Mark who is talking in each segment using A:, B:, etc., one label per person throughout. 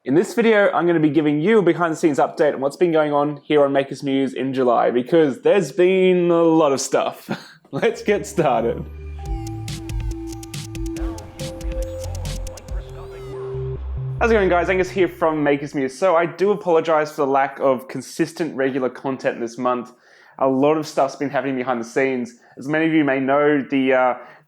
A: In this video, I'm going to be giving you a behind the scenes update on what's been going on here on Makers Muse in July, because there's been a lot of stuff. Let's get started. How's it going, guys? Angus here from Makers Muse. So I do apologize for the lack of consistent regular content this month. A lot of stuff's been happening behind the scenes. As many of you may know,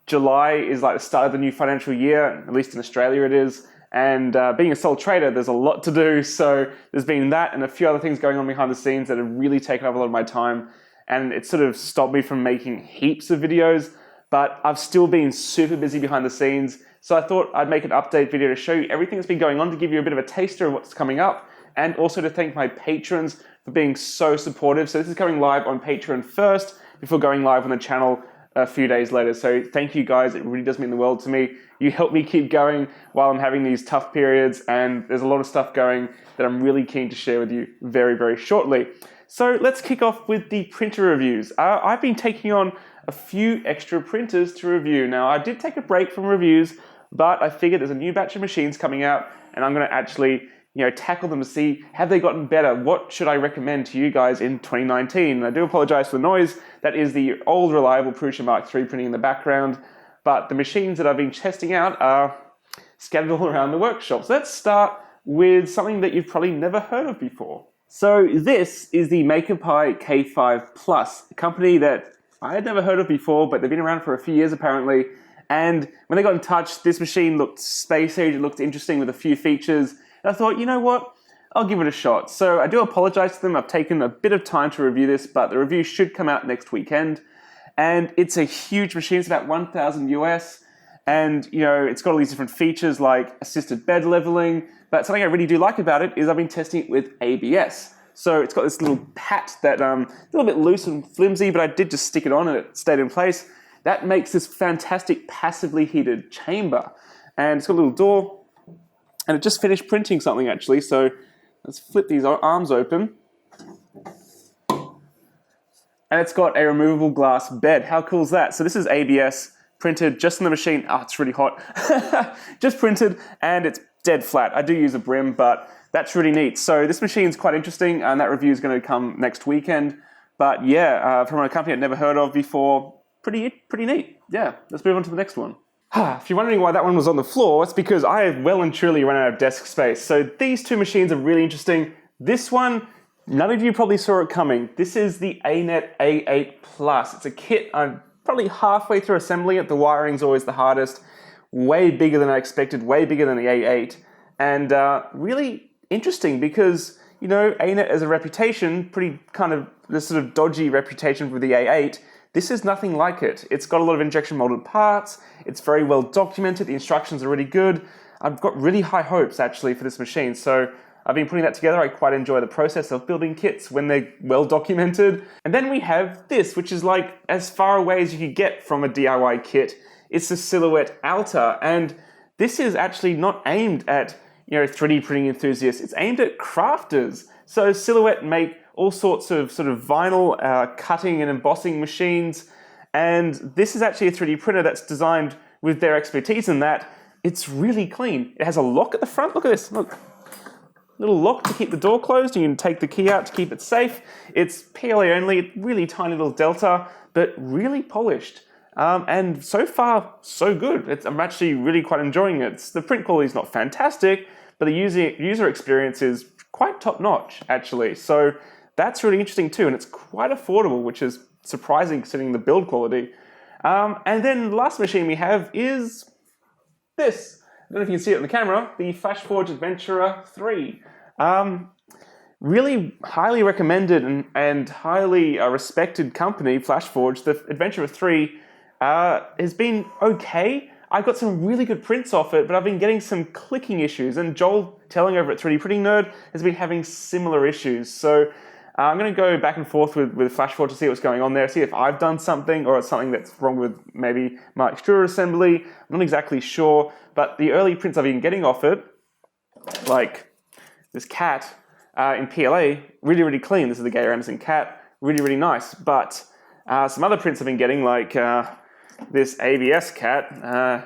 A: July is like the start of the new financial year, at least in Australia it is. And being a sole trader, there's a lot to do. So there's been that and a few other things going on behind the scenes that have really taken up a lot of my time. And it sort of stopped me from making heaps of videos, but I've still been super busy behind the scenes. So I thought I'd make an update video to show you everything that's been going on, to give you a bit of a taster of what's coming up, and also to thank my patrons for being so supportive. So this is coming live on Patreon first, before going live on the channel a few days later. So thank you guys, it really does mean the world to me. You help me keep going while I'm having these tough periods, and there's a lot of stuff going that I'm really keen to share with you very, very shortly. So let's kick off with the printer reviews. I've been taking on a few extra printers to review. Now, I did take a break from reviews, but I figured there's a new batch of machines coming out, and I'm going to actually tackle them to see, have they gotten better? What should I recommend to you guys in 2019? And I do apologize for the noise. That is the old reliable Prusa Mark III printing in the background. But the machines that I've been testing out are scattered all around the workshop. So let's start with something that you've probably never heard of before. So this is the PI5 Plus, a company that I had never heard of before, but they've been around for a few years apparently. And when they got in touch, this machine looked space age, it looked interesting with a few features. And I thought, you know what? I'll give it a shot. So I do apologize to them. I've taken a bit of time to review this, but the review should come out next weekend. And it's a huge machine. It's about 1,000 US. And, it's got all these different features like assisted bed leveling. But something I really do like about it is I've been testing it with ABS. So it's got this little pat that a little bit loose and flimsy, but I did just stick it on and it stayed in place. That makes this fantastic passively heated chamber. And it's got a little door. And it just finished printing something actually. So let's flip these arms open. And it's got a removable glass bed. How cool is that? So this is ABS printed just in the machine. Oh, it's really hot. Just printed, and it's dead flat. I do use a brim, but that's really neat. So this machine's quite interesting, and that review is going to come next weekend. But yeah, from a company I'd never heard of before, pretty neat. Yeah, let's move on to the next one. If you're wondering why that one was on the floor, it's because I have well and truly run out of desk space. So these two machines are really interesting. This one, none of you probably saw it coming. This is the ANET A8 Plus. It's a kit. I'm probably halfway through assembling it. The wiring's always the hardest. Way bigger than I expected, way bigger than the A8. And really interesting because, ANET has a reputation, pretty kind of this sort of dodgy reputation with the A8. This is nothing like it. It's got a lot of injection molded parts. It's very well documented. The instructions are really good. I've got really high hopes actually for this machine. So I've been putting that together. I quite enjoy the process of building kits when they're well documented. And then we have this, which is like as far away as you could get from a DIY kit. It's the Silhouette Alta. And this is actually not aimed at 3D printing enthusiasts. It's aimed at crafters. So Silhouette make all sorts of sort of vinyl cutting and embossing machines. And this is actually a 3D printer that's designed with their expertise in that. It's really clean. It has a lock at the front. Look at this. Look. Little lock to keep the door closed. You can take the key out to keep it safe. It's PLA only, really tiny little delta, but really polished. And so far, so good. I'm actually really quite enjoying it. The print quality is not fantastic, but the user experience is quite top-notch, actually. So that's really interesting too, and it's quite affordable, which is surprising considering the build quality. And then the last machine we have is this. I don't know if you can see it in the camera, the FlashForge Adventurer 3. Really highly recommended and highly respected company, FlashForge. The Adventurer 3 has been okay. I got some really good prints off it, but I've been getting some clicking issues, and Joel Telling over at 3D Printing Nerd has been having similar issues. So I'm going to go back and forth with FlashForge to see what's going on there, see if I've done something or it's something that's wrong with maybe my extruder assembly. I'm not exactly sure, but the early prints I've been getting off it, like this cat in PLA, really, really clean. This is the Gator Anderson cat, really, really nice. But some other prints I've been getting, like this ABS cat,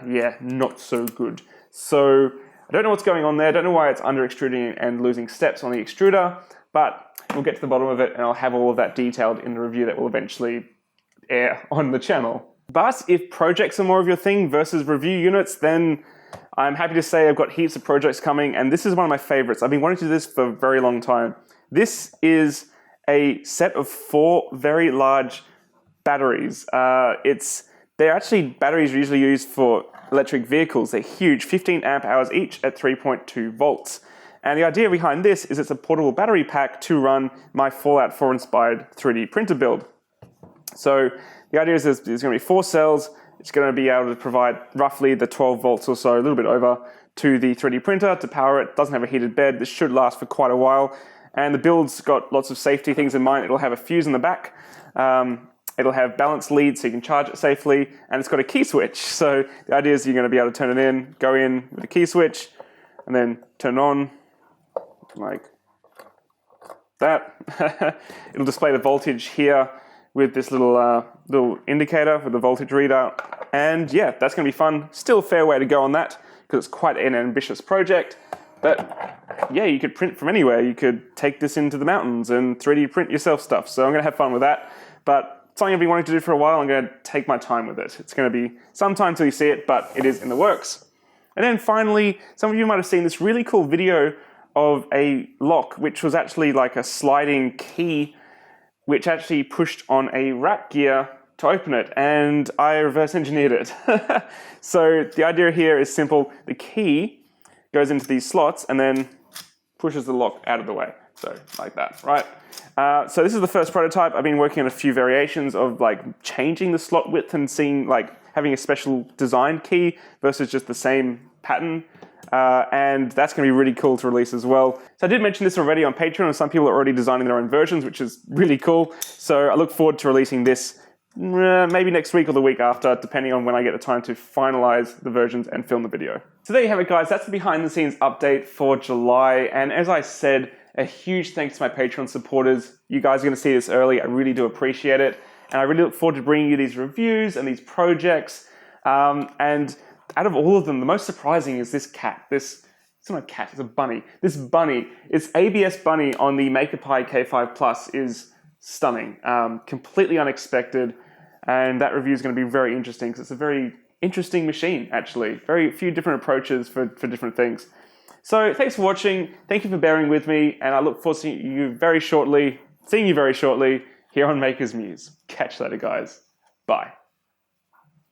A: yeah, not so good. So don't know what's going on there. I don't know why it's under extruding and losing steps on the extruder, but we'll get to the bottom of it and I'll have all of that detailed in the review that will eventually air on the channel. But if projects are more of your thing versus review units, then I'm happy to say I've got heaps of projects coming, and this is one of my favorites. I've been wanting to do this for a very long time. This is a set of 4 very large batteries. They're actually batteries usually used for electric vehicles. They're huge, 15 amp hours each at 3.2 volts. And the idea behind this is it's a portable battery pack to run my Fallout 4 inspired 3D printer build. So the idea is there's going to be 4 cells. It's going to be able to provide roughly the 12 volts or so, a little bit over, to the 3D printer to power it. It doesn't have a heated bed. This should last for quite a while. And the build's got lots of safety things in mind. It'll have a fuse in the back. It'll have balanced leads so you can charge it safely. And it's got a key switch. So the idea is you're going to be able to turn it in, go in with a key switch, and then turn it on like that. It'll display the voltage here with this little indicator with the voltage reader. And yeah, that's going to be fun. Still a fair way to go on that because it's quite an ambitious project. But yeah, you could print from anywhere. You could take this into the mountains and 3D print yourself stuff. So I'm going to have fun with that. But something I've been wanting to do for a while. I'm going to take my time with it. It's going to be some time till you see it, but it is in the works. And then finally, some of you might have seen this really cool video of a lock, which was actually like a sliding key, which actually pushed on a rack gear to open it, and I reverse engineered it. So the idea here is simple. The key goes into these slots and then pushes the lock out of the way. So like that, right? So this is the first prototype. I've been working on a few variations of like changing the slot width and seeing like having a special designed key versus just the same pattern. And that's going to be really cool to release as well. So I did mention this already on Patreon, and some people are already designing their own versions, which is really cool. So I look forward to releasing this maybe next week or the week after, depending on when I get the time to finalize the versions and film the video. So there you have it, guys. That's the behind the scenes update for July. And as I said, a huge thanks to my Patreon supporters. You guys are going to see this early. I really do appreciate it. And I really look forward to bringing you these reviews and these projects. And out of all of them, the most surprising is this cat. It's not a cat, it's a bunny. This bunny, it's ABS bunny on the PI5 Plus is stunning. Completely unexpected. And that review is going to be very interesting because it's a very interesting machine, actually. Very few different approaches for different things. So thanks for watching. Thank you for bearing with me. And I look forward to seeing you very shortly here on Maker's Muse. Catch you later, guys. Bye.